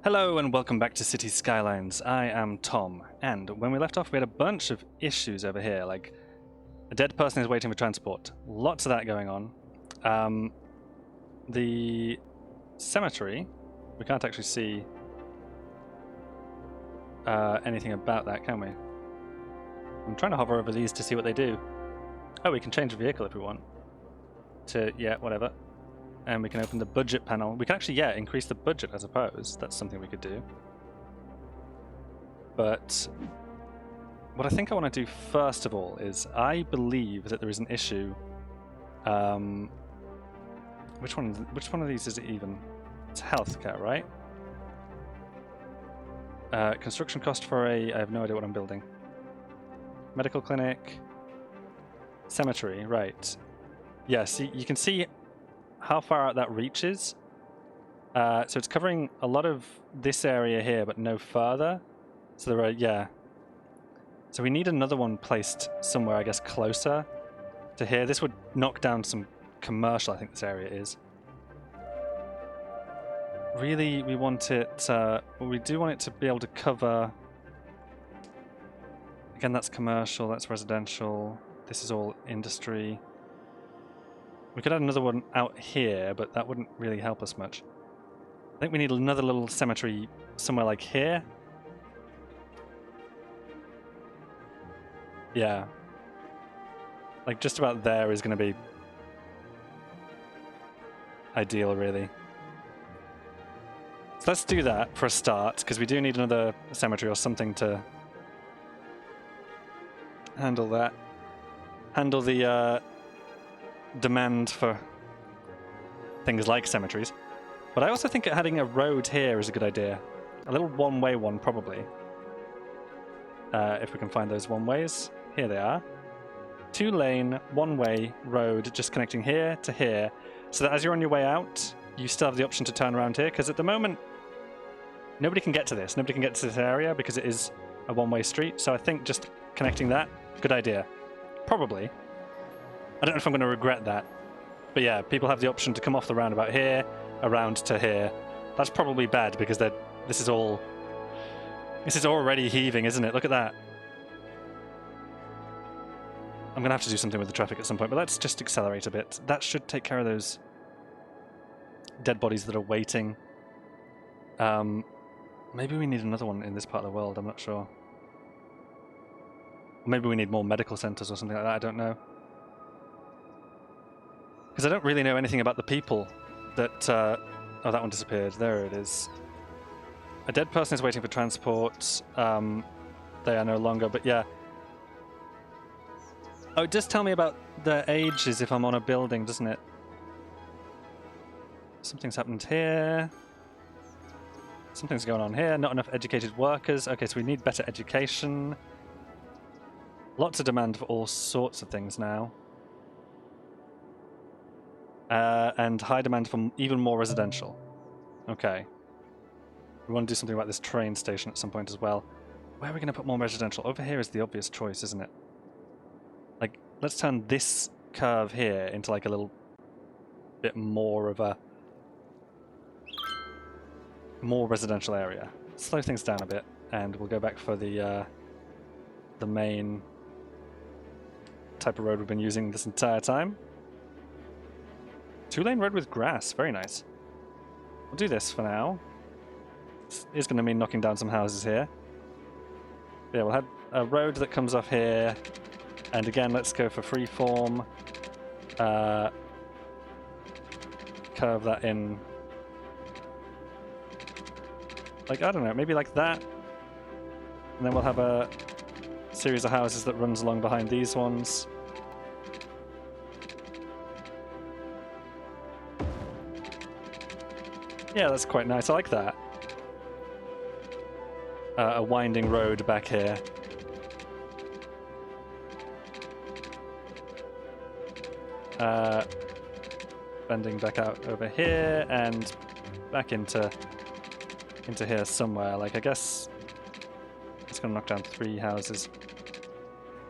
Hello and welcome back to City Skylines. I am Tom, and when we left off we had a bunch of issues over here, like a dead person is waiting for transport. Lots of that going on. The cemetery, we can't actually see anything about that, can we? I'm trying to hover over these to see what they do. Oh, we can change the vehicle if we want. To, yeah, whatever. And we can open the budget panel. We can actually, yeah, increase the budget, I suppose. That's something we could do. But what I think I want to do first of all is I believe that there is an issue. Which one of these is it even? It's healthcare, right? Construction cost for I have no idea what I'm building. Medical clinic. Cemetery, right. Yeah, see, you can see how far out that reaches. So it's covering a lot of this area here, but no further. So there are, yeah. So we need another one placed somewhere, I guess, closer to here. This would knock down some commercial, I think this area is. Really, we want it, we do want it to be able to cover... Again, that's commercial, that's residential. This is all industry. We could add another one out here, but that wouldn't really help us much. I think we need another little cemetery somewhere like here. Yeah. Like just about there is going to be ideal, really. So let's do that for a start, because we do need another cemetery or something to handle that. Handle the demand for things like cemeteries. But I also think adding a road here is a good idea. A little one-way one, probably. If we can find those one-ways. Here they are. 2-lane, one-way road just connecting here to here. So that as you're on your way out, you still have the option to turn around here. Because at the moment, nobody can get to this. Nobody can get to this area because it is a one-way street. So I think just connecting that, good idea. Probably. I don't know if I'm going to regret that. But yeah, people have the option to come off the roundabout here, around to here. That's probably bad because this is already heaving, isn't it? Look at that. I'm going to have to do something with the traffic at some point, but let's just accelerate a bit. That should take care of those dead bodies that are waiting. Maybe we need another one in this part of the world, I'm not sure. Or maybe we need more medical centers or something like that, I don't know. Because I don't really know anything about the people that... oh, that one disappeared. There it is. A dead person is waiting for transport. They are no longer, but yeah. Oh, it does tell me about the ages if I'm on a building, doesn't it? Something's happened here. Something's going on here. Not enough educated workers. Okay, so we need better education. Lots of demand for all sorts of things now. And high demand for even more residential. Okay. We want to do something about this train station at some point as well. Where are we going to put more residential? Over here is the obvious choice, isn't it? Like, let's turn this curve here into like a little bit more of a more residential area. Slow things down a bit, and we'll go back for the main type of road we've been using this entire time. 2-lane road with grass, very nice. We'll do this for now. This is going to mean knocking down some houses here. Yeah, we'll have a road that comes off here. And again, let's go for freeform. Curve that in. Like, I don't know, maybe like that. And then we'll have a series of houses that runs along behind these ones. Yeah, that's quite nice. I like that. A winding road back here. Bending back out over here and back into here somewhere. Like, I guess it's going to knock down 3 houses.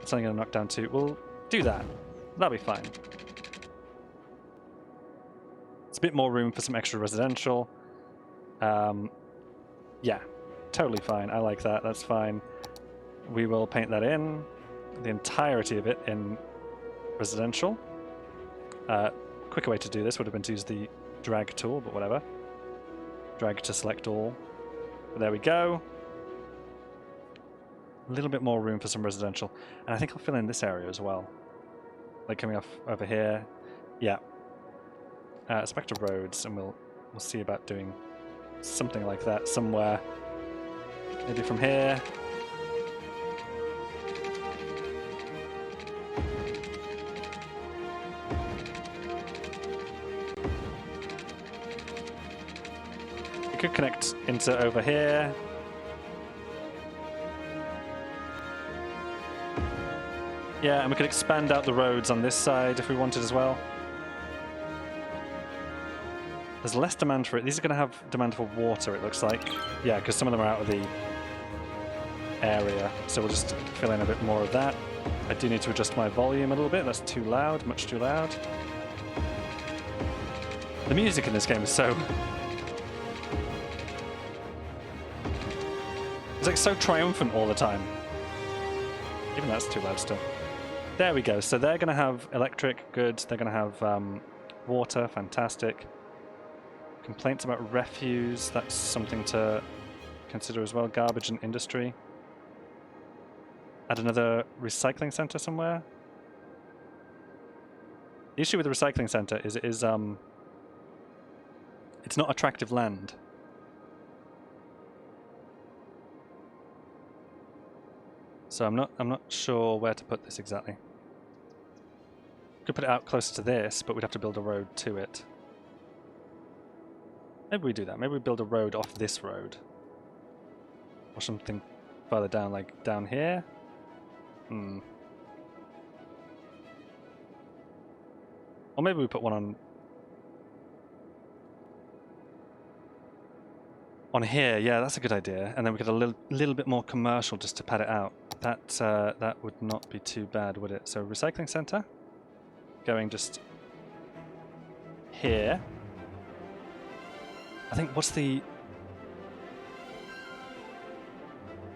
It's only going to knock down 2. We'll do that. That'll be fine. It's a bit more room for some extra residential. Yeah, totally fine. I like that. That's fine. We will paint that in, the entirety of it in residential. Quicker way to do this would have been to use the drag tool, but whatever. Drag to select all. But there we go. A little bit more room for some residential. And I think I'll fill in this area as well. Like coming off over here. Yeah. Select roads, and we'll see about doing something like that somewhere. Maybe from here. We could connect into over here. Yeah, and we could expand out the roads on this side if we wanted as well. There's less demand for it. These are going to have demand for water, it looks like. Yeah, because some of them are out of the area. So we'll just fill in a bit more of that. I do need to adjust my volume a little bit. That's too loud, much too loud. The music in this game is so... It's like so triumphant all the time. Even that's too loud still. There we go. So they're going to have electric, good. They're going to have water, fantastic. Complaints about refuse, that's something to consider as well. Garbage and industry. Add another recycling center somewhere. The issue with the recycling center is it's not attractive land. So I'm not sure where to put this exactly. Could put it out closer to this, but we'd have to build a road to it. Maybe we do that. Maybe we build a road off this road. Or something further down, like down here. Or maybe we put one on here. Yeah, that's a good idea. And then we get a little bit more commercial just to pad it out. That would not be too bad, would it? So recycling center. Going just here. I think what's the...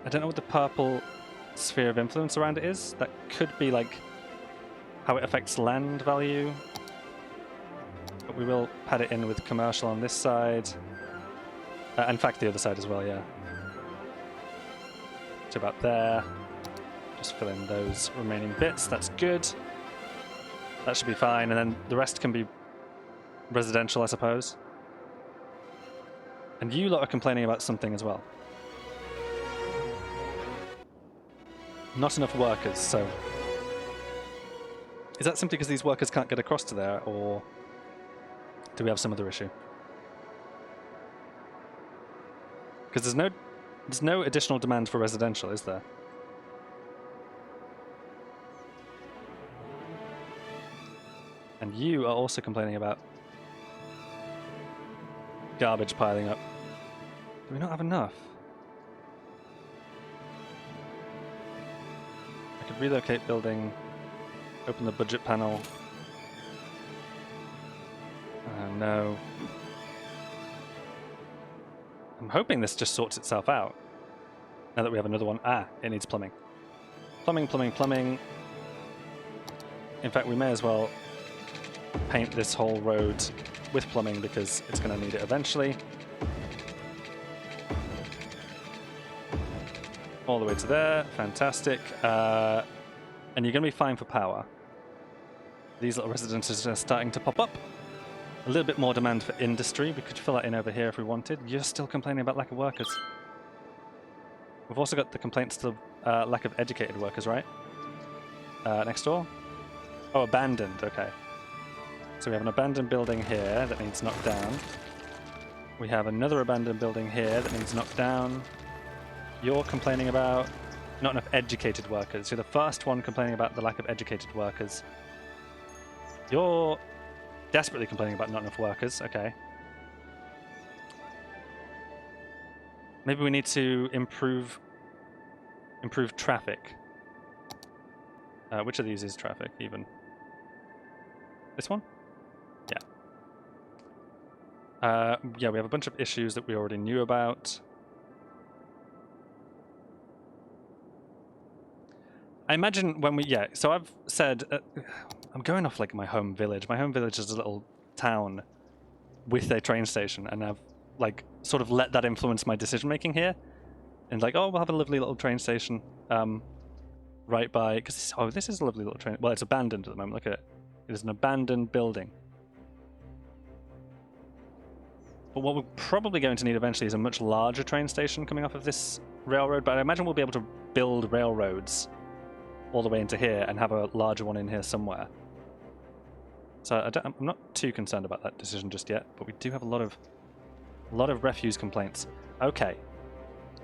I don't know what the purple sphere of influence around it is. That could be like how it affects land value. But we will pad it in with commercial on this side. In fact, the other side as well, yeah. To about there. Just fill in those remaining bits. That's good. That should be fine. And then the rest can be residential, I suppose. And you lot are complaining about something as well. Not enough workers, so... Is that simply because these workers can't get across to there, or do we have some other issue? Because there's no additional demand for residential, is there? And you are also complaining about garbage piling up. Do we not have enough? I could relocate building, open the budget panel. No. I'm hoping this just sorts itself out. Now that we have another one. Ah, it needs plumbing. Plumbing, plumbing, plumbing. In fact, we may as well paint this whole road with plumbing because it's going to need it eventually. All the way to there. Fantastic. And you're going to be fine for power. These little residences are starting to pop up. A little bit more demand for industry. We could fill that in over here if we wanted. You're still complaining about lack of workers. We've also got the complaints to lack of educated workers, right? Next door? Oh, abandoned. Okay. So we have an abandoned building here that needs knocked down. We have another abandoned building here that needs knocked down. You're complaining about not enough educated workers. You're the first one complaining about the lack of educated workers. You're desperately complaining about not enough workers. Okay. Maybe we need to improve traffic. Which of these is traffic even? This one? Yeah. Yeah, we have a bunch of issues that we already knew about. I imagine when we... Yeah, so I've said... I'm going off like my home village. My home village is a little town with a train station, and I've like sort of let that influence my decision making here. And like, oh, we'll have a lovely little train station right by... Because this is a lovely little train... Well, it's abandoned at the moment. Look at it. It is an abandoned building. But what we're probably going to need eventually is a much larger train station coming off of this railroad. But I imagine we'll be able to build railroads all the way into here and have a larger one in here somewhere. So I'm not too concerned about that decision just yet. But we do have a lot of refuse complaints. Okay.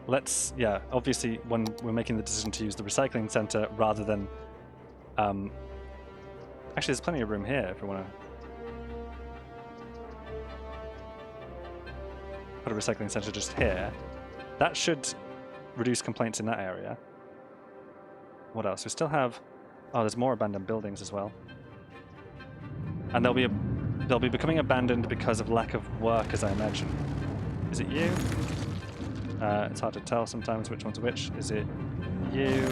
Let's, yeah, obviously when we're making the decision to use the recycling center rather than... actually, there's plenty of room here if we want to... put a recycling center just here. That should reduce complaints in that area. What else? We still have... Oh, there's more abandoned buildings as well. And they'll be becoming abandoned because of lack of workers, I imagine. Is it you? It's hard to tell sometimes which one's which. Is it you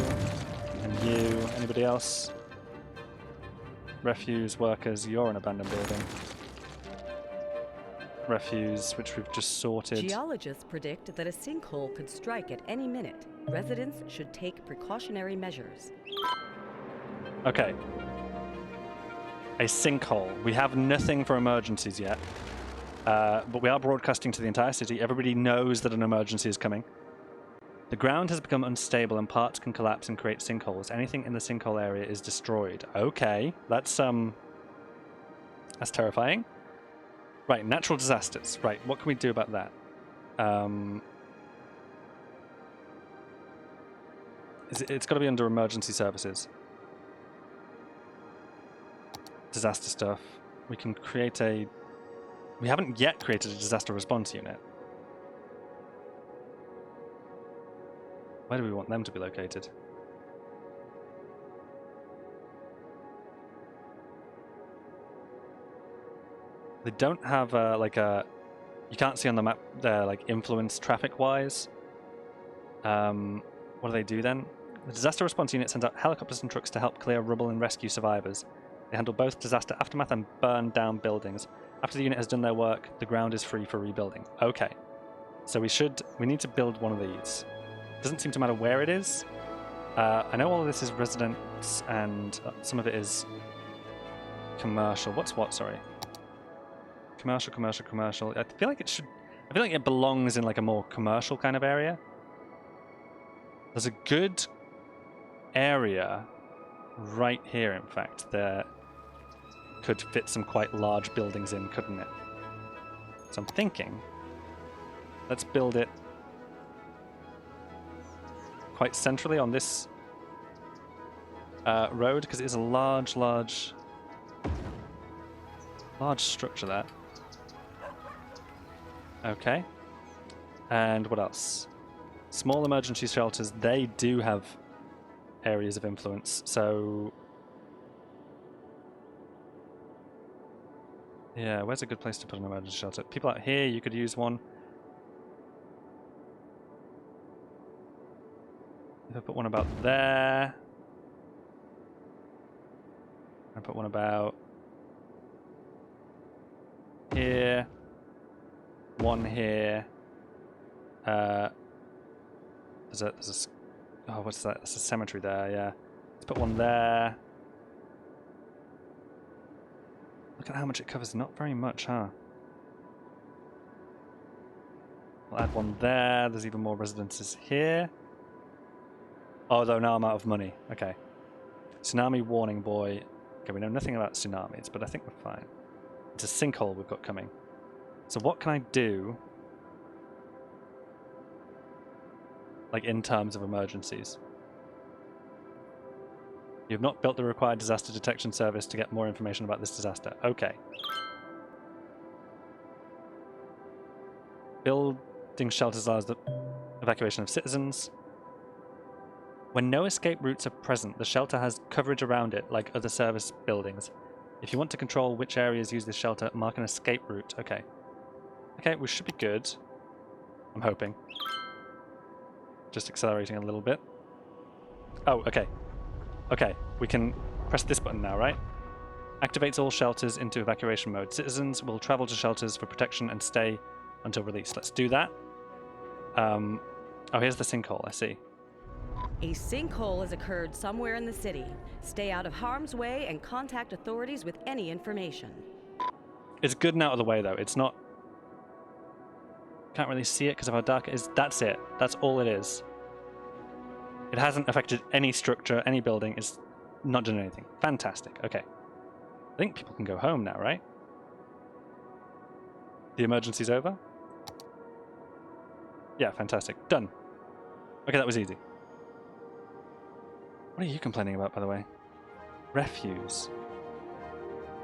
and you? Anybody else? Refuse workers, you're an abandoned building. Refuse, which we've just sorted. Geologists predict that a sinkhole could strike at any minute. Residents should take precautionary measures. Okay. A sinkhole. We have nothing for emergencies yet. But we are broadcasting to the entire city. Everybody knows that an emergency is coming. The ground has become unstable and parts can collapse and create sinkholes. Anything in the sinkhole area is destroyed. Okay. That's terrifying. Right, natural disasters. Right, what can we do about that? It's got to be under emergency services. Disaster stuff. We can create a... We haven't yet created a disaster response unit. Where do we want them to be located? They don't have like a... You can't see on the map there, like, influence traffic-wise. What do they do then? The disaster response unit sends out helicopters and trucks to help clear rubble and rescue survivors. They handle both disaster aftermath and burn down buildings. After the unit has done their work, the ground is free for rebuilding. Okay. So we need to build one of these. Doesn't seem to matter where it is. I know all of this is residents and some of it is commercial. What's what, sorry? Commercial. I feel like it belongs in like a more commercial kind of area. There's a good area right here, in fact, that could fit some quite large buildings in, couldn't it? So I'm thinking, let's build it quite centrally on this road, because it is a large structure there. Okay. And what else? Small emergency shelters, they do have areas of influence, so... Yeah, where's a good place to put an emergency shelter? People out here, you could use one. If I put one about there... I put one about... here. One here. There's a oh, what's that? That's a cemetery there, yeah. Let's put one there. Look at how much it covers. Not very much, huh? We'll add one there. There's even more residences here. Although now I'm out of money. Okay. Tsunami warning buoy. Okay, we know nothing about tsunamis, but I think we're fine. It's a sinkhole we've got coming. So what can I do, like, in terms of emergencies? You have not built the required disaster detection service to get more information about this disaster. Okay. Building shelters allows the evacuation of citizens. When no escape routes are present, the shelter has coverage around it, like other service buildings. If you want to control which areas use this shelter, mark an escape route. Okay. Okay, we should be good. I'm hoping. Just accelerating a little bit. Oh, okay. Okay, we can press this button now, right? Activates all shelters into evacuation mode. Citizens will travel to shelters for protection and stay until release. Let's do that. Oh, here's the sinkhole, I see. A sinkhole has occurred somewhere in the city. Stay out of harm's way and contact authorities with any information. It's good and out of the way, though. It's not... Can't really see it because of how dark it is. That's it. That's all it is. It hasn't affected any structure, any building. It's not done anything. Fantastic. Okay. I think people can go home now, right? The emergency's over? Yeah, fantastic. Done. Okay, that was easy. What are you complaining about, by the way? Refuse.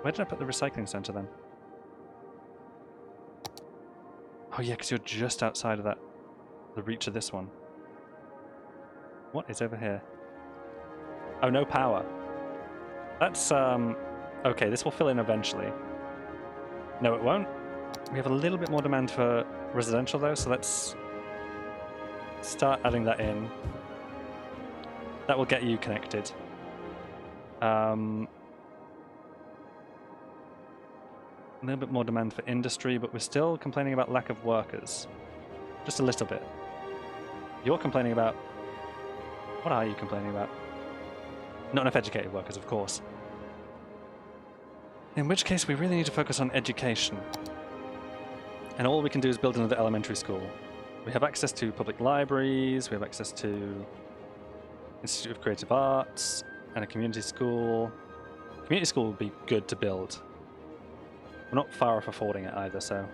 Where did I put the recycling centre then? Oh yeah, because you're just outside of that, the reach of this one. What is over here? Oh, no power. That's, okay, this will fill in eventually. No, it won't. We have a little bit more demand for residential, though, so let's start adding that in. That will get you connected. A little bit more demand for industry, but we're still complaining about lack of workers. Just a little bit. You're complaining about... What are you complaining about? Not enough educated workers, of course. In which case, we really need to focus on education. And all we can do is build another elementary school. We have access to public libraries, we have access to Institute of Creative Arts, and a community school. Community school would be good to build. We're not far off affording it either, so...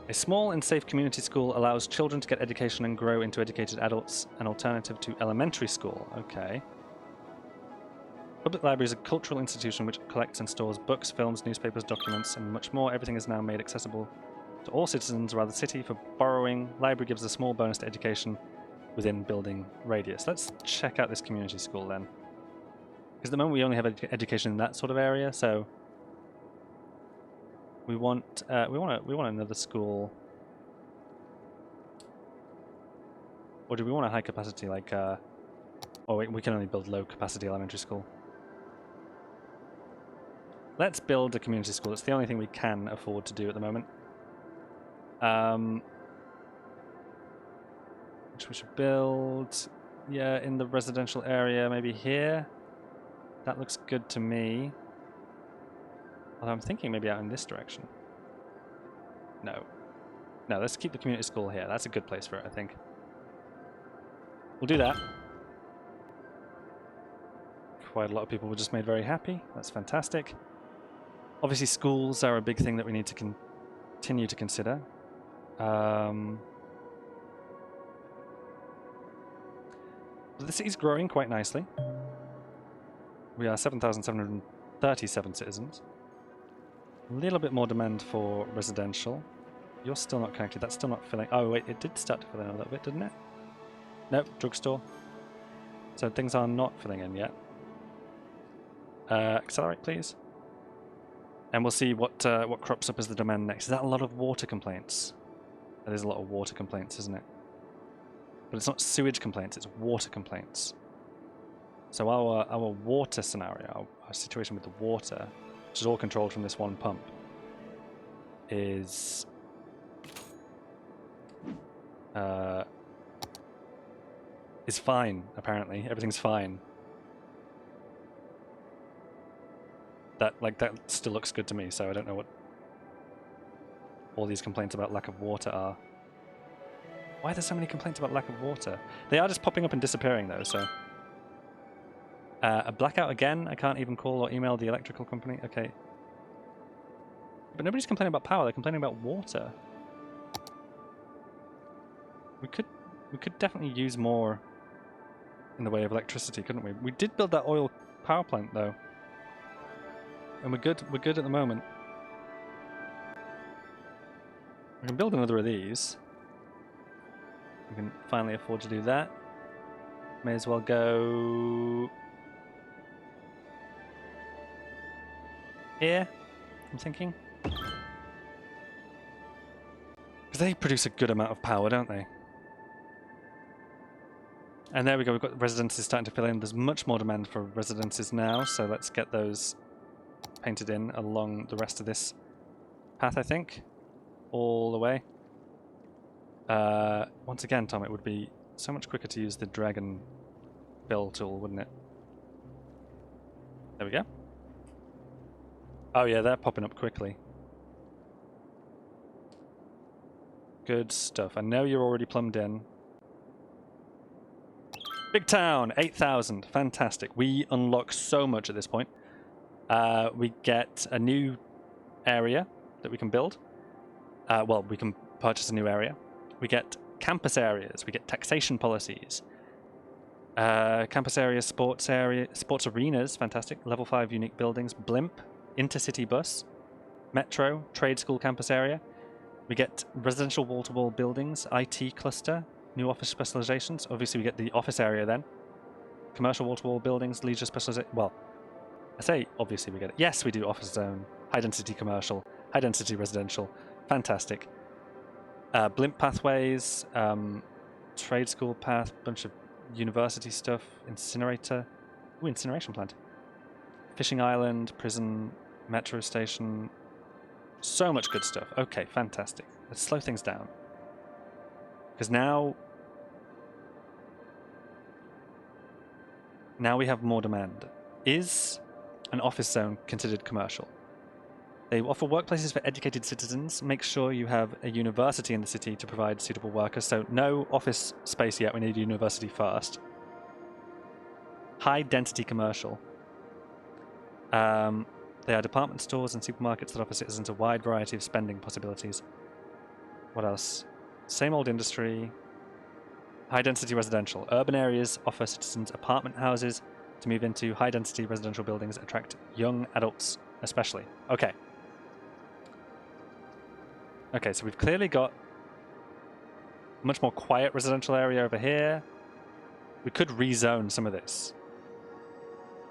A small and safe community school allows children to get education and grow into educated adults, an alternative to elementary school. Okay. Public library is a cultural institution which collects and stores books, films, newspapers, documents, and much more. Everything is now made accessible to all citizens around the city for borrowing. Library gives a small bonus to education within building radius. Let's check out this community school then. Because at the moment we only have education in that sort of area, so we want another school. Or do we want a high capacity like oh wait, we can only build low capacity elementary school. Let's build a community school. It's the only thing we can afford to do at the moment. Which we should build, yeah, in the residential area, maybe here. That looks good to me. Although I'm thinking maybe out in this direction. No. No, let's keep the community school here. That's a good place for it, I think. We'll do that. Quite a lot of people were just made very happy. That's fantastic. Obviously, schools are a big thing that we need to continue to consider. The city's growing quite nicely. We are 7,737 citizens. A little bit more demand for residential. You're still not connected. That's still not filling. Oh, wait, it did start to fill in a little bit, didn't it? Nope, drugstore. So things are not filling in yet. Accelerate, please. And we'll see what crops up as the demand next. Is that a lot of water complaints? That is a lot of water complaints, isn't it? But it's not sewage complaints, it's water complaints. So our water scenario, our situation with the water, which is all controlled from this one pump, is fine, apparently. Everything's fine. That still looks good to me, so I don't know what all these complaints about lack of water are. Why are there so many complaints about lack of water? They are just popping up and disappearing though, so... a blackout again? I can't even call or email the electrical company? Okay. But nobody's complaining about power, they're complaining about water. We could definitely use more in the way of electricity, couldn't we? We did build that oil power plant though. And we're good at the moment. We can build another of these. We can finally afford to do that. May as well go here, I'm thinking. Because they produce a good amount of power, don't they? And there we go, we've got residences starting to fill in. There's much more demand for residences now, so let's get those painted in along the rest of this path, I think. All the way. Once again, Tom, it would be so much quicker to use the dragon fill tool, wouldn't it? There we go. Oh yeah, they're popping up quickly. Good stuff. I know you're already plumbed in. Big town, 8,000. Fantastic. We unlock so much at this point. We get a new area that we can build. Well, we can purchase a new area. We get campus areas. We get taxation policies. Campus areas, sports arenas. Fantastic. Level 5 unique buildings. Blimp. Intercity bus. Metro. Trade school campus area. We get residential wall-to-wall buildings. IT cluster. New office specializations. Obviously, we get the office area then. Commercial wall-to-wall buildings. Leisure specialization. Well, I say obviously we get it. Yes, we do office zone. High-density commercial. High-density residential. Fantastic. Blimp pathways. Trade school path. Bunch of university stuff. Incinerator. Ooh, incineration plant. Fishing island. Prison. Metro station. So much good stuff. Okay, fantastic. Let's slow things down. Because now we have more demand. Is an office zone considered commercial? They offer workplaces for educated citizens. Make sure you have a university in the city to provide suitable workers. So no office space yet. We need a university first. High density commercial. They are department stores and supermarkets that offer citizens a wide variety of spending possibilities. What else? Same old industry. High-density residential. Urban areas offer citizens apartment houses to move into. High-density residential buildings attract young adults, especially. Okay. Okay, so we've clearly got a much more quiet residential area over here. We could rezone some of this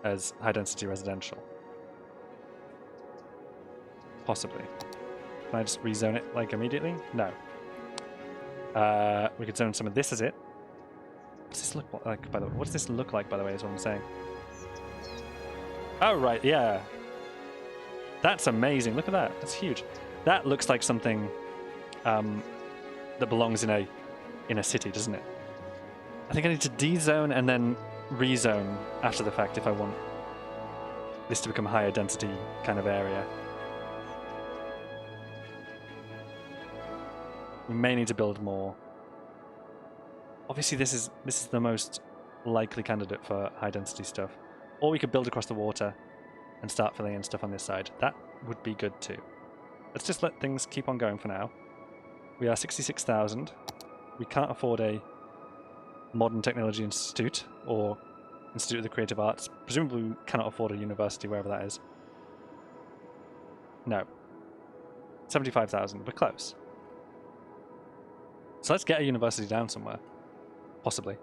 as high-density residential. Possibly. Can I just rezone it, like, immediately? No. We could zone some of this as it. What does this look like, by the way? What does this look like, by the way, is what I'm saying. Oh, right, yeah. That's amazing. Look at that. That's huge. That looks like something that belongs in a city, doesn't it? I think I need to dezone and then rezone after the fact if I want this to become a higher density kind of area. We may need to build more. Obviously, this is the most likely candidate for high density stuff. Or we could build across the water and start filling in stuff on this side. That would be good too. Let's just let things keep on going for now. We are 66,000. We can't afford a modern technology institute or Institute of the Creative Arts. Presumably, we cannot afford a university wherever that is. No. 75,000. We're close. So let's get a university down somewhere, possibly.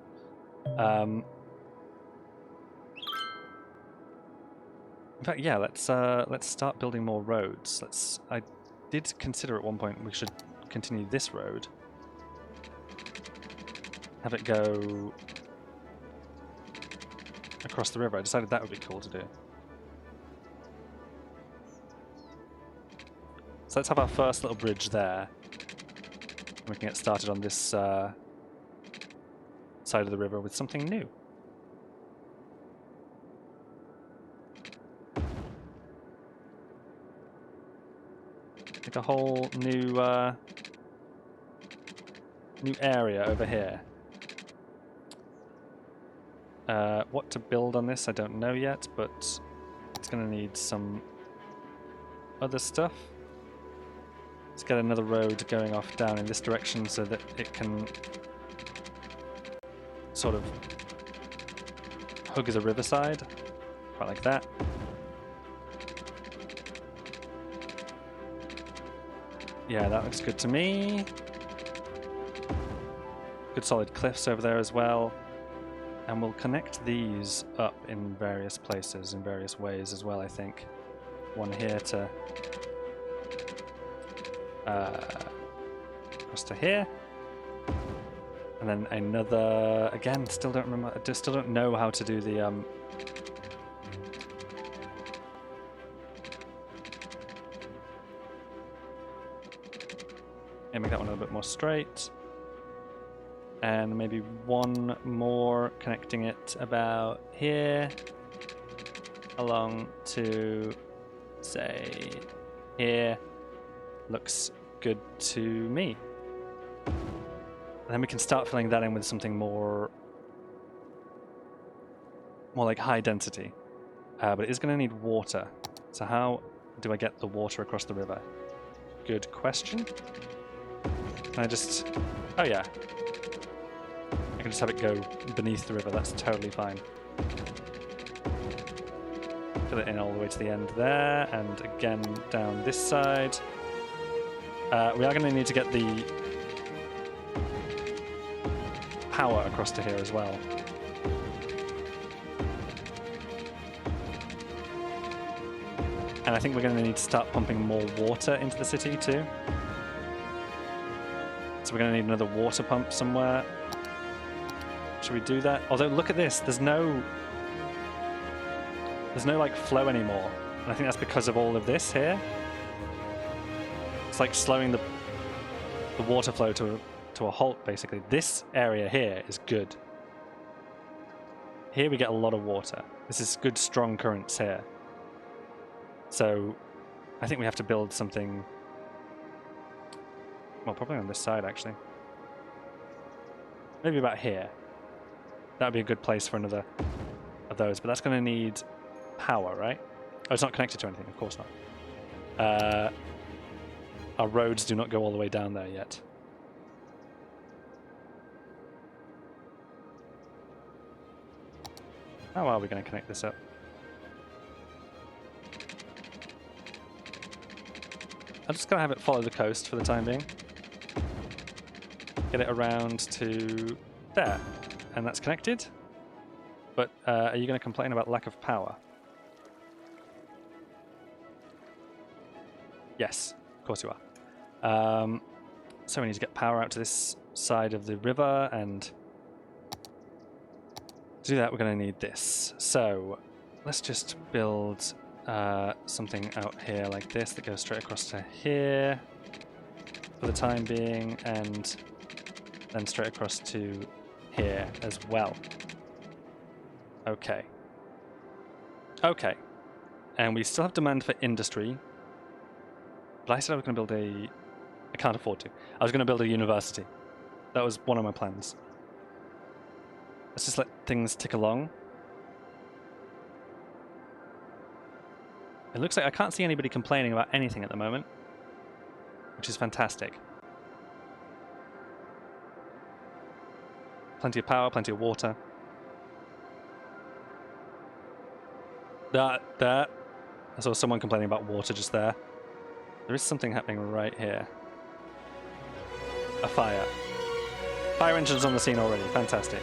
In fact, yeah, let's start building more roads. I did consider at one point we should continue this road, have it go across the river. I decided that would be cool to do. So let's have our first little bridge there. We can get started on this side of the river with something new. Like a whole new area over here. What to build on this, I don't know yet, but it's going to need some other stuff. Let's get another road going off down in this direction so that it can sort of hug the riverside, quite like that. Yeah, that looks good to me. Good solid cliffs over there as well. And we'll connect these up in various places, in various ways as well, I think. One here to across to here. And then another, again, still don't remember, still don't know how to do the, yeah, make that one a little bit more straight. And maybe one more connecting it about here, along to, say, here. Looks good to me. And then we can start filling that in with something more like high density. But it is going to need water. So how do I get the water across the river? Good question. Can I just... Oh yeah. I can just have it go beneath the river. That's totally fine. Fill it in all the way to the end there. And again down this side. We are going to need to get the power across to here as well. And I think we're going to need to start pumping more water into the city too. So we're going to need another water pump somewhere. Should we do that? Although look at this, there's no like flow anymore. And I think that's because of all of this here. It's like slowing the water flow to a halt, basically. This area here is good. Here we get a lot of water. This is good, strong currents here. So I think we have to build something, well, probably on this side, actually. Maybe about here. That would be a good place for another of those, but that's going to need power, right? Oh, it's not connected to anything, of course not. Our roads do not go all the way down there yet. How are we going to connect this up? I'm just going to have it follow the coast for the time being. Get it around to there. And that's connected. But are you going to complain about lack of power? Yes, of course you are. So we need to get power out to this side of the river, and to do that we're going to need this. So let's just build something out here like this that goes straight across to here for the time being, and then straight across to here as well. Okay. Okay. And we still have demand for industry. But I said I was going to build a... I can't afford to. I was going to build a university. That was one of my plans. Let's just let things tick along. It looks like I can't see anybody complaining about anything at the moment, which is fantastic. Plenty of power, plenty of water. There. I saw someone complaining about water just there. There is something happening right here. A fire. Fire engines on the scene already. Fantastic.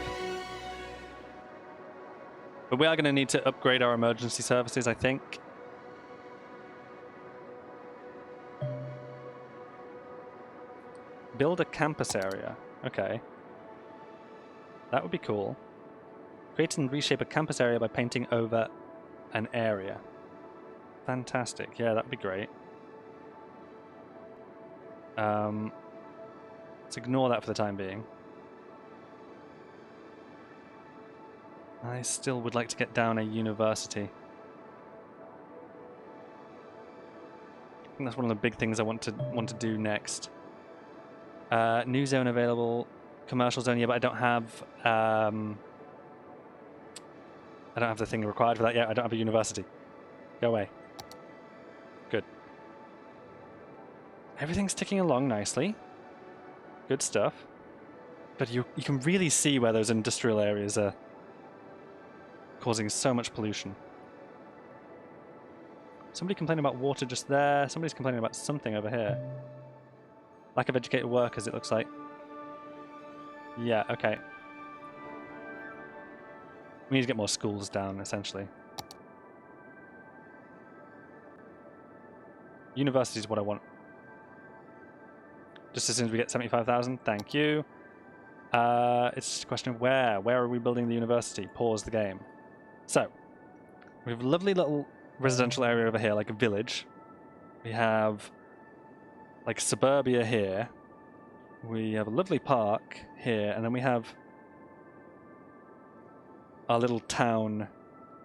But we are going to need to upgrade our emergency services, I think. Build a campus area. Okay. That would be cool. Create and reshape a campus area by painting over an area. Fantastic. Yeah, that'd be great. Let's ignore that for the time being. I still would like to get down a university. I think that's one of the big things I want to do next. New zone available, commercial zone. Yeah, but I don't have the thing required for that yet. I don't have a university. Go away. Good. Everything's ticking along nicely. Good stuff. But you can really see where those industrial areas are causing so much pollution. Somebody complaining about water just there. Somebody's complaining about something over here. Lack of educated workers, it looks like. Yeah, okay. We need to get more schools down, essentially. University is what I want. Just as soon as we get 75,000. Thank you. It's just a question of where. Where are we building the university? Pause the game. So, we have a lovely little residential area over here, like a village. We have like suburbia here. We have a lovely park here, and then we have our little town,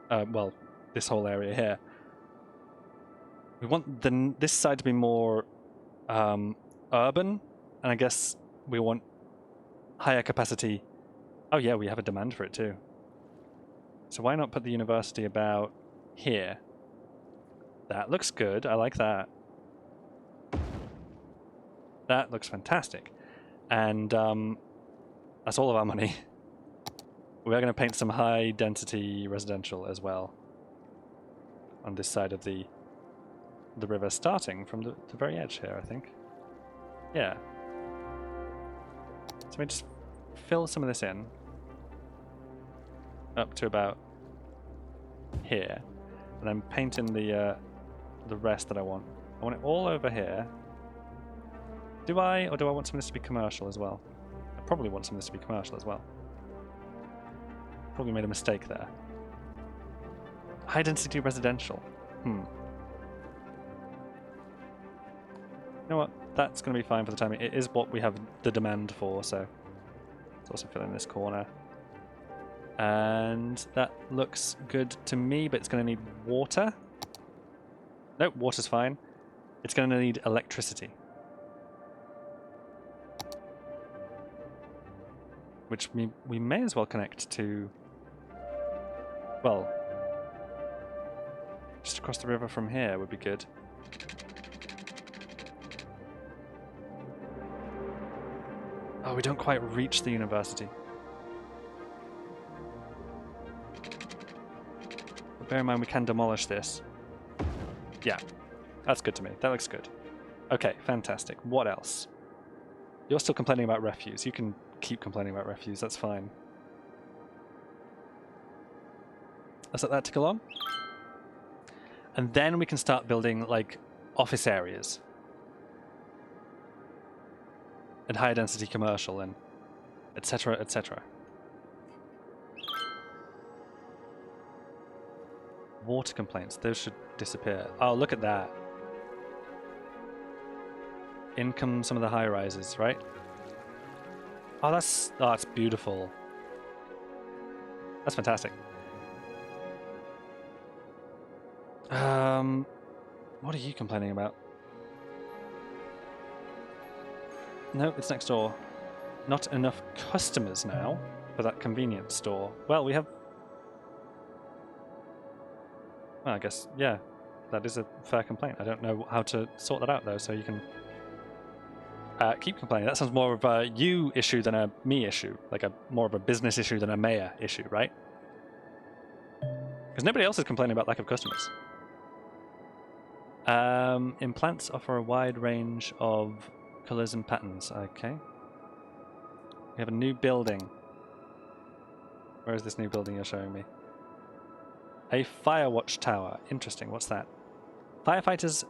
well, this whole area here. We want this side to be more urban, and I guess we want higher capacity. Oh yeah, we have a demand for it too. So why not put the university about here? That looks good. I like that. That looks fantastic. And that's all of our money. We are going to paint some high density residential as well on this side of the river, starting from the very edge here, I think. Yeah. So we just fill some of this in up to about here, and then paint in the rest that I want. I want it all over here. Do I, or do I want some of this to be commercial as well? I probably want some of this to be commercial as well. Probably made a mistake there. High density residential. You know what? That's going to be fine for the time. It is what we have the demand for, so let's also fill in this corner. And that looks good to me, but it's going to need water. Nope, water's fine. It's going to need electricity. Which we may as well connect to, well, just across the river from here would be good. Oh, we don't quite reach the university. But bear in mind we can demolish this. Yeah, that's good to me. That looks good. Okay, fantastic. What else? You're still complaining about refuse. You can keep complaining about refuse, that's fine. Let's let that tick along. And then we can start building, like, office areas. And higher density commercial and etc, etc. Water complaints, those should disappear. Oh, look at that. In come some of the high rises, right? Oh, that's beautiful. That's fantastic. What are you complaining about? No, it's next door. Not enough customers now for that convenience store. Well, we have... Well, I guess, yeah, that is a fair complaint. I don't know how to sort that out, though, so you can keep complaining. That sounds more of a you issue than a me issue. Like more of a business issue than a mayor issue, right? Because nobody else is complaining about lack of customers. Implants offer a wide range of colors and patterns. Okay. We have a new building. Where is this new building you're showing me? A fire watch tower. Interesting. What's that? Firefighters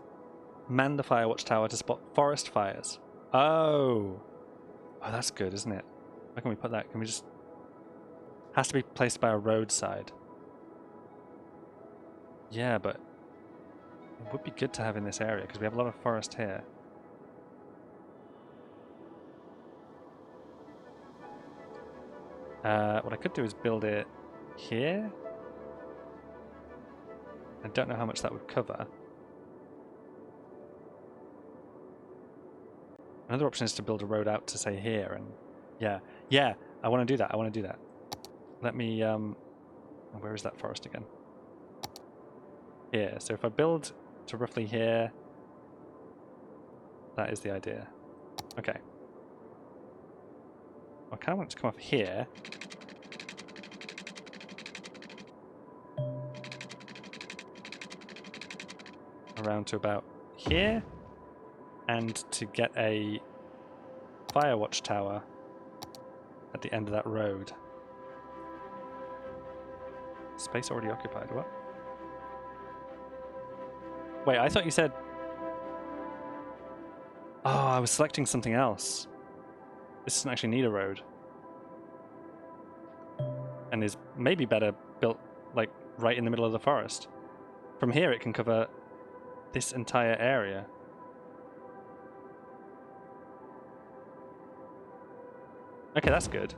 man the fire watch tower to spot forest fires. Oh. Oh, that's good, isn't it? Where can we put that? Can we just... Has to be placed by a roadside. Yeah, but it would be good to have in this area because we have a lot of forest here. What I could do is build it here. I don't know how much that would cover. Another option is to build a road out to, say, here, and yeah, I want to do that. I want to do that. Let me, where is that forest again? Here. So if I build to roughly here, that is the idea. Okay. I kind of want it to come off here. Around to about here. And to get a fire watch tower at the end of that road. Space already occupied, what? Wait, I thought you said... Oh, I was selecting something else. This doesn't actually need a road. And is maybe better built, like, right in the middle of the forest. From here, it can cover this entire area. Okay, that's good.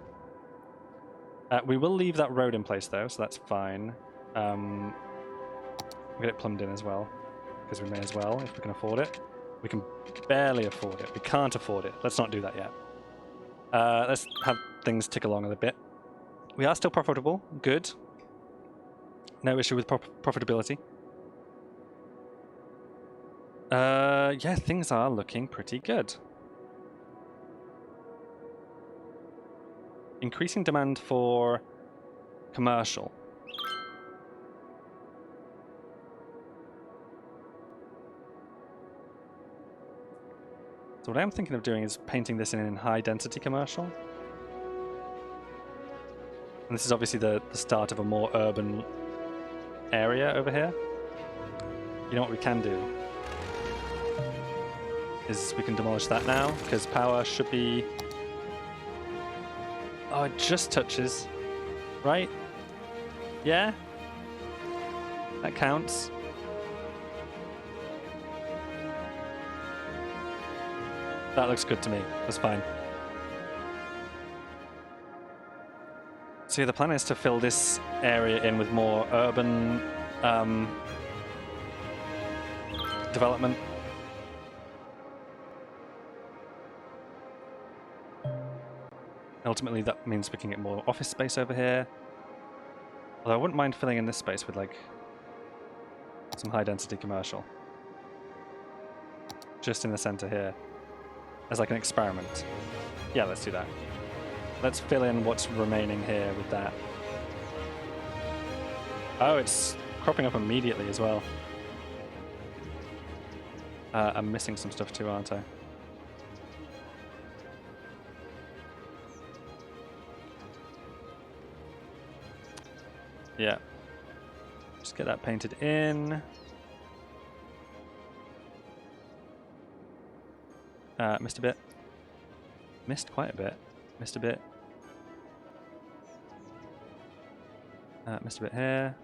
We will leave that road in place, though, so that's fine. We'll get it plumbed in as well, because we may as well, if we can afford it. We can barely afford it. We can't afford it. Let's not do that yet. Let's have things tick along a little bit. We are still profitable. Good. No issue with profitability. Yeah, things are looking pretty good. Increasing demand for commercial. So what I'm thinking of doing is painting this in high density commercial. And this is obviously the start of a more urban area over here. You know what we can do? Is we can demolish that now, because power should be... Oh, it just touches. Right? Yeah? That counts. That looks good to me. That's fine. So yeah, the plan is to fill this area in with more urban development. Ultimately, that means we can get more office space over here. Although I wouldn't mind filling in this space with, like, some high-density commercial. Just in the center here. As, like, an experiment. Yeah, let's do that. Let's fill in what's remaining here with that. Oh, it's cropping up immediately as well. I'm missing some stuff too, aren't I? Yeah. Just get that painted in. Missed a bit. Missed quite a bit. Missed a bit. Missed a bit here.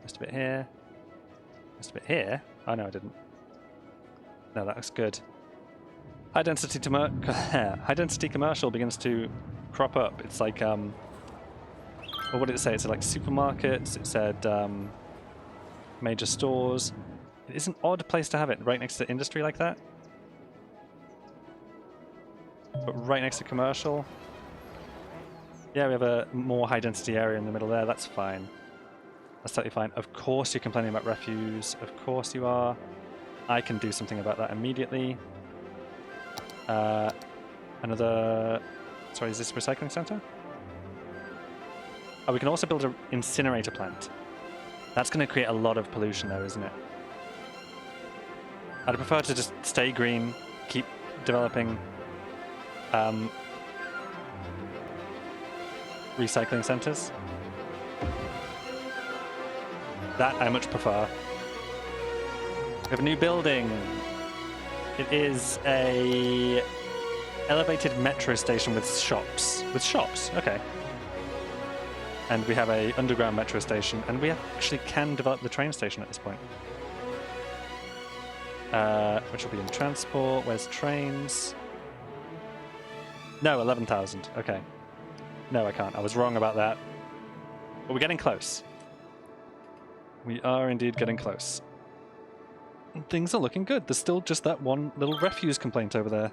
Missed a bit here. Missed a bit here. Oh no, I didn't. No, that looks good. High density commercial begins to crop up. It's like well, what did it say? It said like supermarkets. It said major stores. It is an odd place to have it, right next to industry like that. But right next to commercial. Yeah, we have a more high density area in the middle there. That's fine. That's totally fine. Of course you're complaining about refuse. Of course you are. I can do something about that immediately. Another... Sorry, is this a recycling center? Oh, we can also build an incinerator plant. That's going to create a lot of pollution though, isn't it? I'd prefer to just stay green, keep developing recycling centers. That I much prefer. We have a new building. It is a elevated metro station with shops. With shops, okay. And we have a underground metro station, and we actually can develop the train station at this point. Which will be in transport. Where's trains? No, 11,000. Okay. No, I can't. I was wrong about that. But we're getting close. We are indeed getting close. And things are looking good. There's still just that one little refuse complaint over there.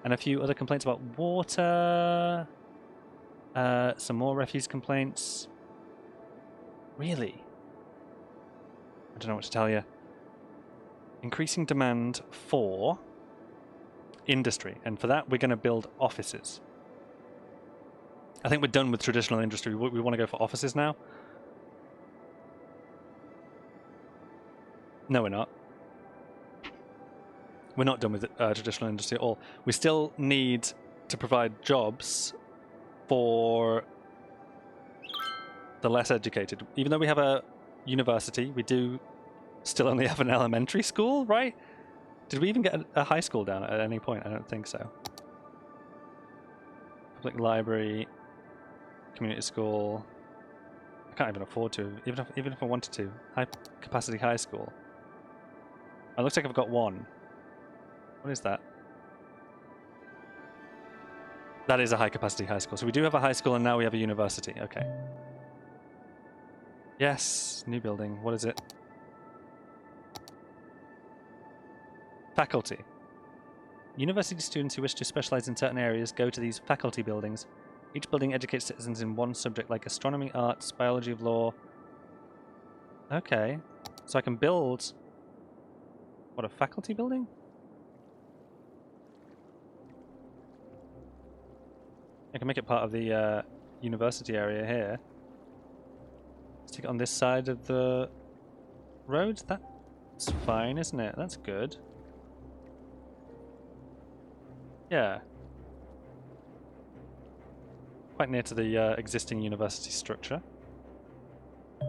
And a few other complaints about water. Some more refuse complaints. Really? I don't know what to tell you. Increasing demand for industry. And for that, we're going to build offices. I think we're done with traditional industry. We want to go for offices now. No, we're not. We're not done with traditional industry at all. We still need to provide jobs for the less educated. Even though we have a university, we do still only have an elementary school, right? Did we even get a high school down at any point? I don't think so. Public library, community school. I can't even afford to, even if I wanted to. High capacity high school. It looks like I've got one. What is that? That is a high capacity high school. So we do have a high school and now we have a university. Okay. Yes, new building. What is it? Faculty. University students who wish to specialize in certain areas go to these faculty buildings. Each building educates citizens in one subject like astronomy, arts, biology of law. Okay. So I can build... What, a faculty building? I can make it part of the university area here. Stick it on this side of the road. That's fine, isn't it? That's good. Yeah. Quite near to the existing university structure. I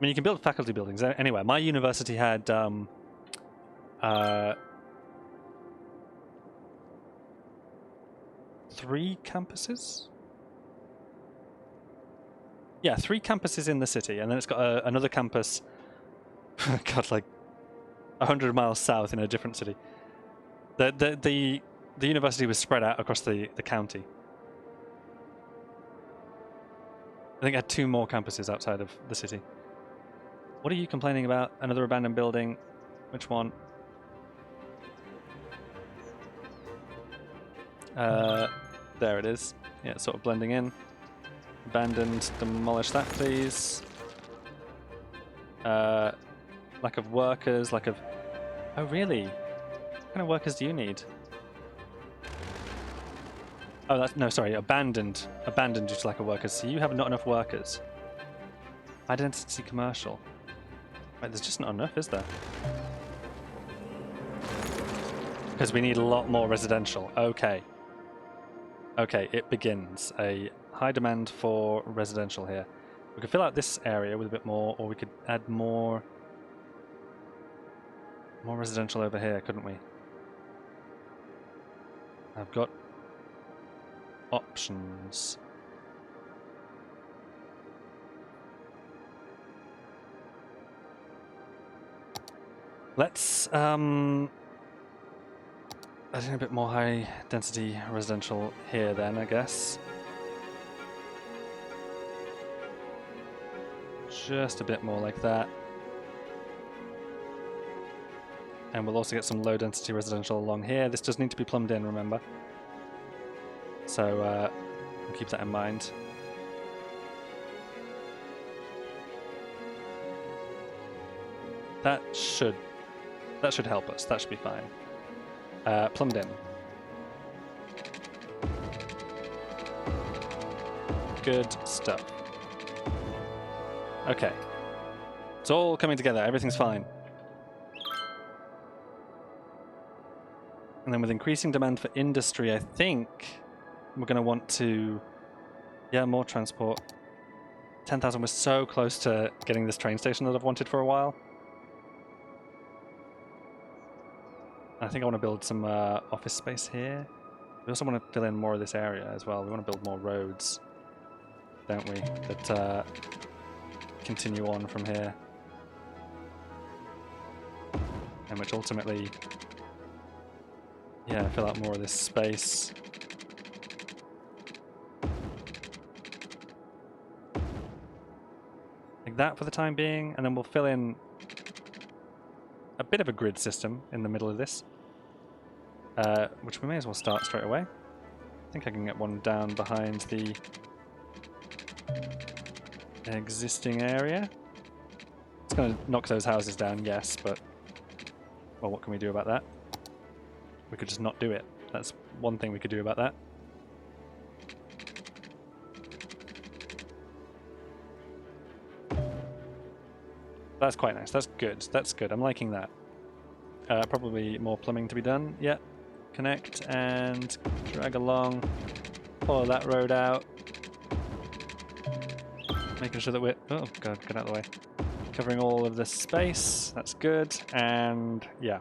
mean, you can build faculty buildings anywhere. My university had 3 campuses? Yeah, 3 campuses in the city, and then it's got another campus, God, like 100 miles south in a different city. The university was spread out across the county. I think it had 2 more campuses outside of the city. What are you complaining about? Another abandoned building? Which one? There it is. Yeah, it's sort of blending in. Abandoned. Demolish that, please. Lack of workers. Lack of... Oh, really? What kind of workers do you need? Oh, that's... No, sorry. Abandoned. Abandoned due to lack of workers. So you have not enough workers. Identity commercial. Wait, there's just not enough, is there? Because we need a lot more residential. Okay. Okay, it begins. A high demand for residential here. We could fill out this area with a bit more, or we could add more residential over here, couldn't we? I've got options. Let's add in a bit more high density residential here then, I guess. Just a bit more like that. And we'll also get some low density residential along here. This does need to be plumbed in, remember. So we'll keep that in mind. That should help us. That should be fine. Plumbed in. Good stuff. Okay. It's all coming together. Everything's fine. And then with increasing demand for industry, I think we're going to want to... Yeah, more transport. 10,000. We're so close to getting this train station that I've wanted for a while. I think I want to build some office space here. We also want to fill in more of this area as well. We want to build more roads, don't we? That continue on from here. And which ultimately, yeah, fill out more of this space. Like that for the time being, and then we'll fill in a bit of a grid system in the middle of this. Which we may as well start straight away. I think I can get one down behind the existing area. It's going to knock those houses down, yes, but... Well, what can we do about that? We could just not do it. That's one thing we could do about that. That's quite nice. That's good. That's good. I'm liking that. Probably more plumbing to be done. Yeah. Connect and drag along. Follow that road out. Making sure that we're... Oh, God, get out of the way. covering all of this space. That's good. And yeah,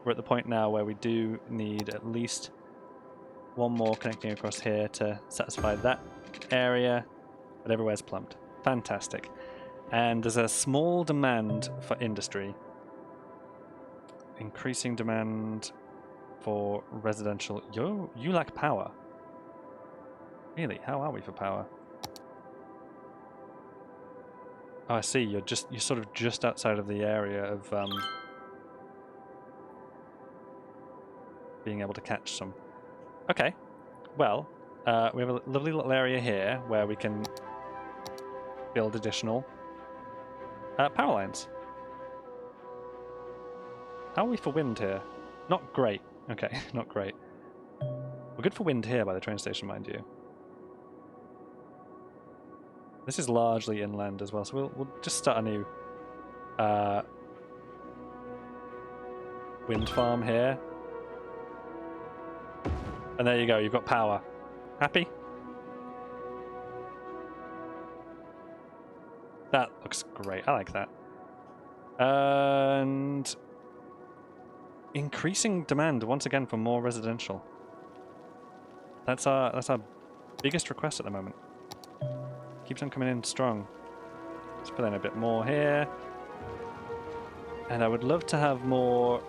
we're at the point now where we do need at least one more connecting across here to satisfy that area, but everywhere's plumbed. Fantastic. And there's a small demand for industry. Increasing demand for residential. You lack power. Really? How are we for power? Oh, I see. You're sort of just outside of the area of being able to catch some. Okay. Well, we have a lovely little area here where we can build additional power lines. How are we for wind here? Not great. Okay, not great. We're good for wind here by the train station, mind you. This is largely inland as well, so we'll just start a new wind farm here. And there you go, you've got power. Happy? That looks great, I like that. And increasing demand once again for more residential. That's our biggest request at the moment. Keeps on coming in strong. Let's fill in a bit more here. And I would love to have more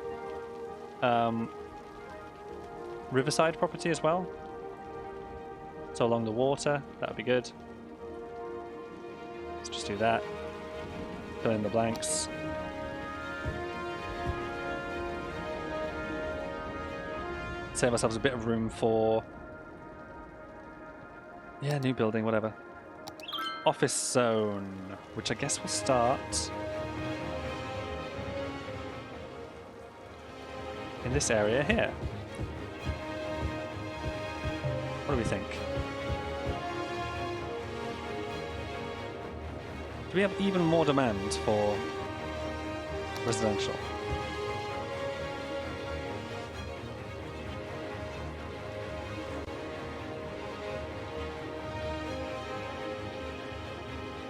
riverside property as well. So along the water, that would be good. Let's just do that. Fill in the blanks. Save ourselves a bit of room for... yeah, new building, whatever. Office zone, which I guess will start in this area here. What do we think? Do we have even more demand for residential?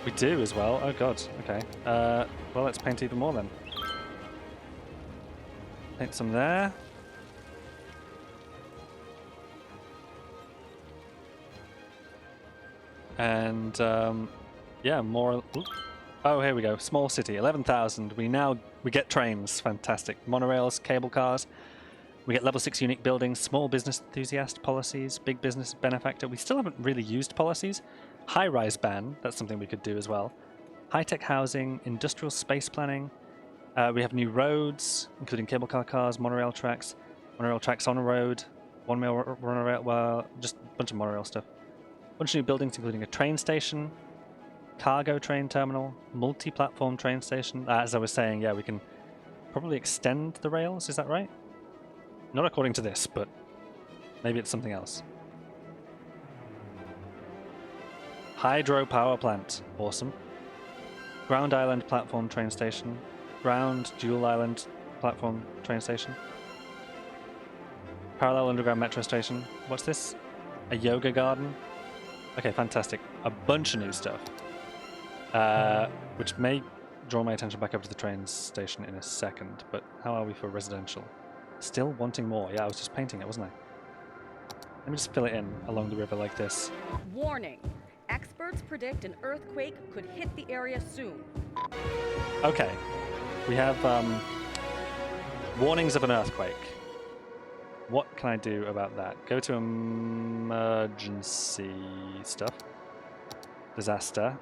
We do as well. Oh god. Okay. Well, let's paint even more then. Paint some there. And yeah, more. Oh, here we go. Small city, 11,000. We get trains. Fantastic. Monorails, cable cars. We get level 6 unique buildings, small business enthusiast policies, big business benefactor. We still haven't really used policies. High-rise ban, that's something we could do as well. High-tech housing, industrial space planning. We have new roads, including cable car cars, monorail tracks on a road, one monorail, well, just a bunch of monorail stuff. A bunch of new buildings, including a train station, cargo train terminal, multi-platform train station. As I was saying, yeah, we can probably extend the rails, is that right? Not according to this, but maybe it's something else. Hydro power plant. Awesome. Ground Island platform train station. Ground Dual Island platform train station. Parallel underground metro station. What's this? A yoga garden. Okay, fantastic. A bunch of new stuff. Which may draw my attention back up to the train station in a second, but how are we for residential? Still wanting more. Yeah, I was just painting it, wasn't I? Let me just fill it in along the river like this. Warning. Experts predict an earthquake could hit the area soon. Okay. We have warnings of an earthquake. What can I do about that? Go to emergency stuff. Disaster.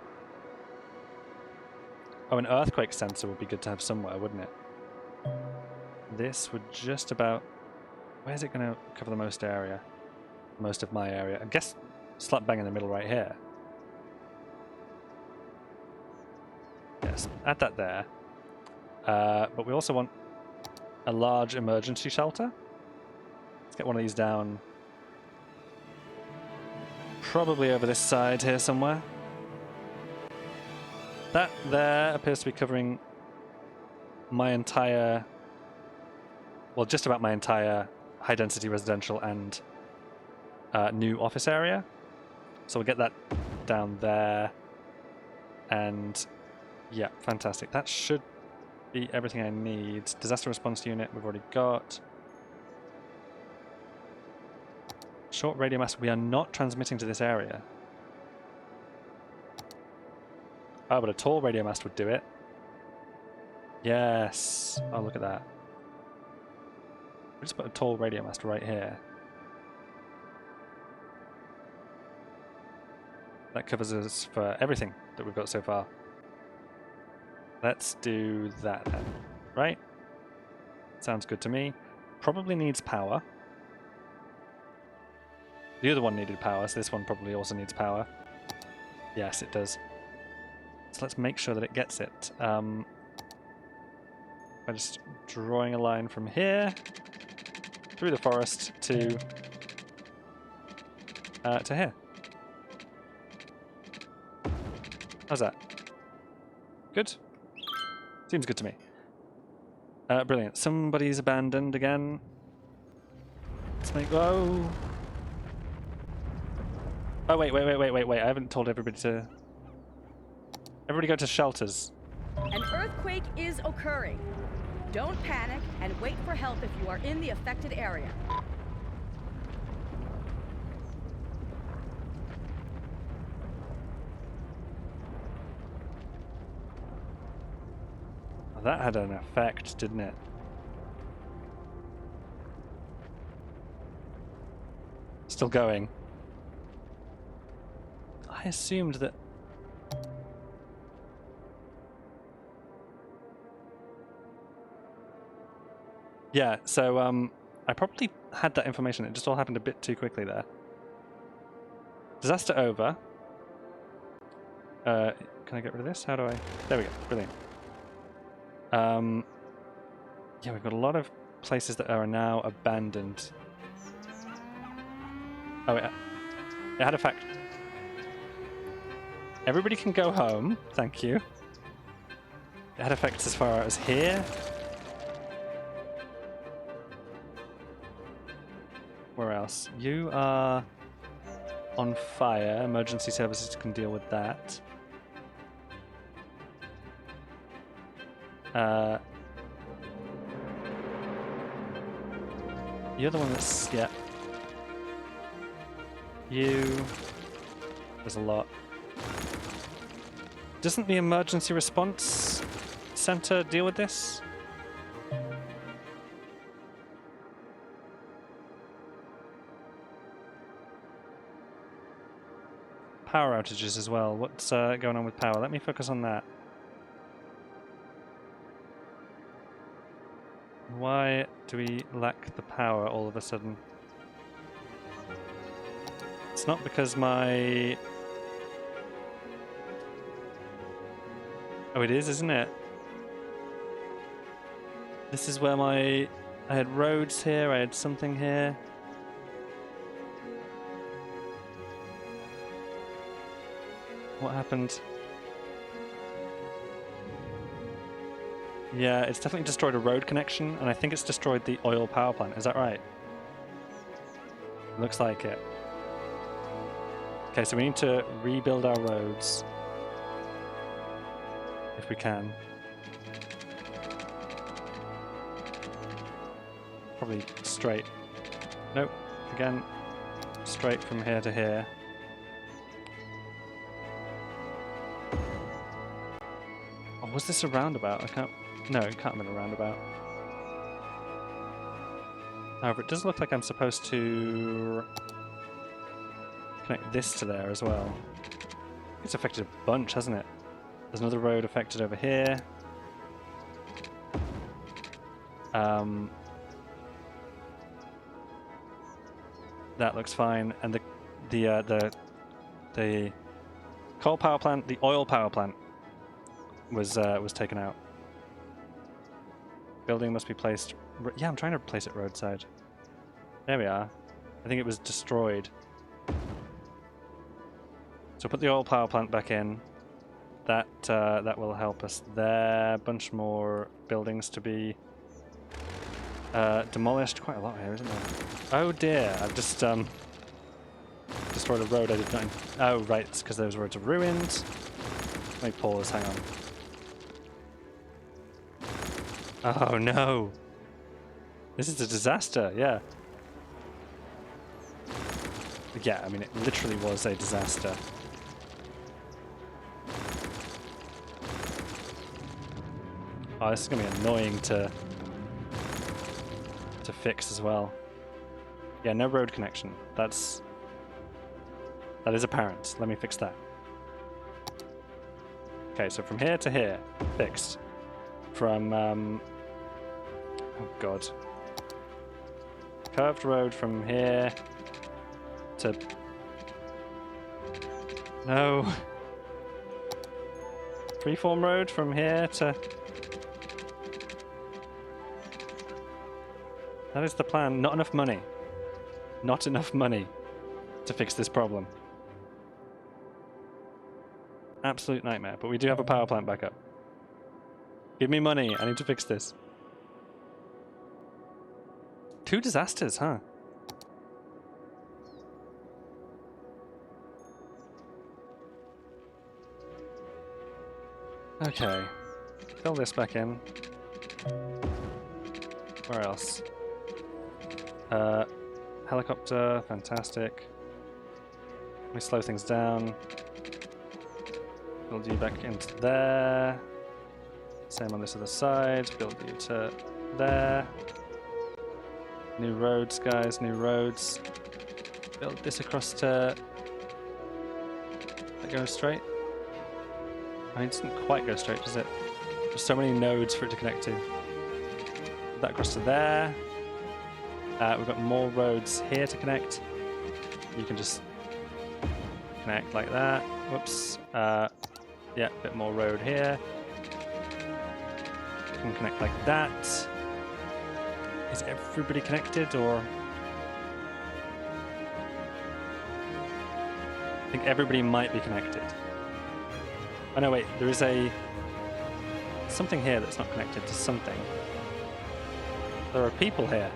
Oh, an earthquake sensor would be good to have somewhere, wouldn't it? This would just about... where's it going to cover the most area? Most of my area. I guess slap bang in the middle right here. Yes, add that there. But we also want a large emergency shelter. Let's get one of these down. Probably over this side here somewhere. That there appears to be covering my entire... well, just about my entire high-density residential and new office area. So we'll get that down there. And Yeah, fantastic. That should be everything I need. Disaster response unit we've already got. Short radio mast. We are not transmitting to this area. Oh, but a tall radio mast would do it. Yes. Oh, look at that. We just put a tall radio mast right here. That covers us for everything that we've got so far. Let's do that then. Right? Sounds good to me. Probably needs power. The other one needed power, so this one probably also needs power. Yes, it does. So let's make sure that it gets it. By just drawing a line from here through the forest to here. How's that? Good? Seems good to me. Brilliant. Somebody's abandoned again. Let's make... Oh! Oh, wait. I haven't told everybody to... Everybody go to shelters. An earthquake is occurring. Don't panic and wait for help if you are in the affected area. Well, that had an effect, didn't it? Still going. I assumed that... Yeah, so I probably had that information. It just all happened a bit too quickly there. Disaster over. Can I get rid of this? How do I... There we go. Brilliant. Yeah, we've got a lot of places that are now abandoned. Oh, it had effect. Everybody can go home. Thank you. It had effects as far as here. Where else? You are on fire. Emergency services can deal with that. The other one that's... yeah. You... There's a lot. Doesn't the emergency response center deal with this? Power outages as well. What's going on with power? Let me focus on that. Why do we lack the power all of a sudden? It's not because my... Oh, it is, isn't it? This is where my... I had roads here, I had something here. What happened? Yeah, it's definitely destroyed a road connection, and I think it's destroyed the oil power plant. Is that right? Looks like it. Okay, so we need to rebuild our roads. If we can. Probably straight. Nope. Again, straight from here to here. Oh, was this a roundabout? I can't... No, it can't have been a roundabout. However, it does look like I'm supposed to connect this to there as well. It's affected a bunch, hasn't it? There's another road affected over here. That looks fine, and the coal power plant, the oil power plant, was taken out. Building must be placed. Yeah, I'm trying to place it roadside. There we are. I think it was destroyed. So put the oil power plant back in. That will help us there. A bunch more buildings to be demolished. Quite a lot here, isn't there? Oh dear! I've just destroyed a road I did not. Oh right, it's because those roads are ruined. Let me pause. Hang on. Oh no! This is a disaster, yeah. Yeah, I mean, it literally was a disaster. Oh, this is going to be annoying to fix as well. Yeah, no road connection. That is apparent. Let me fix that. Okay, so from here to here, fixed. From, oh god. Curved road from here to... No. Freeform road from here to... That is the plan. Not enough money. Not enough money to fix this problem. Absolute nightmare, but we do have a power plant backup. Give me money, I need to fix this. 2 disasters, huh? Okay. Fill this back in. Where else? Helicopter, fantastic. Let me slow things down. Build you back into there. Same on this other side. Build you to there. New roads, guys, new roads. Build this across to... That goes straight? I mean, it doesn't quite go straight, does it? There's so many nodes for it to connect to. Build that across to there. We've got more roads here to connect. You can just connect like that. Whoops. Yeah, a bit more road here. You can connect like that. Is everybody connected, or? I think everybody might be connected. Oh no, wait, there is something here that's not connected to something. There are people here.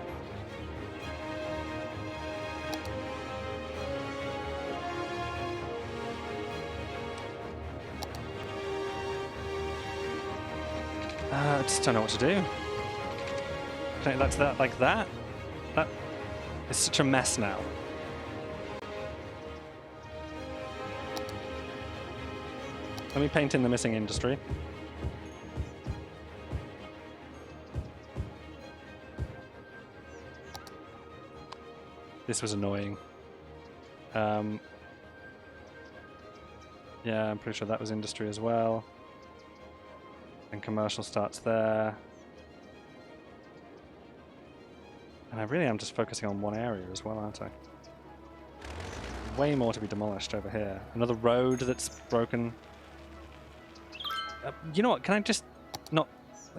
I just don't know what to do. Connect that to that like that? That is such a mess now. Let me paint in the missing industry. This was annoying. Yeah, I'm pretty sure that was industry as well. And commercial starts there. And I really am just focusing on one area as well, aren't I? Way more to be demolished over here. Another road that's broken. You know what? Can I just not...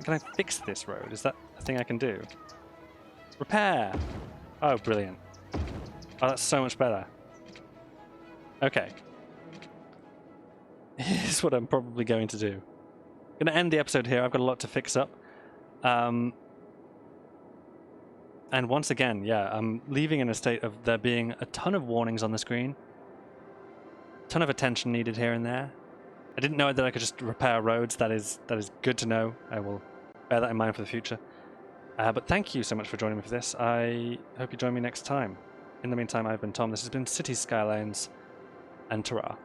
Can I fix this road? Is that a thing I can do? Repair! Oh, brilliant. Oh, that's so much better. Okay. Here's what I'm probably going to do. I'm going to end the episode here. I've got a lot to fix up. And once again, yeah, I'm leaving in a state of there being a ton of warnings on the screen. A ton of attention needed here and there. I didn't know that I could just repair roads. That is good to know. I will bear that in mind for the future. But thank you so much for joining me for this. I hope you join me next time. In the meantime, I've been Tom. This has been Cities, Skylines, and ta-ra.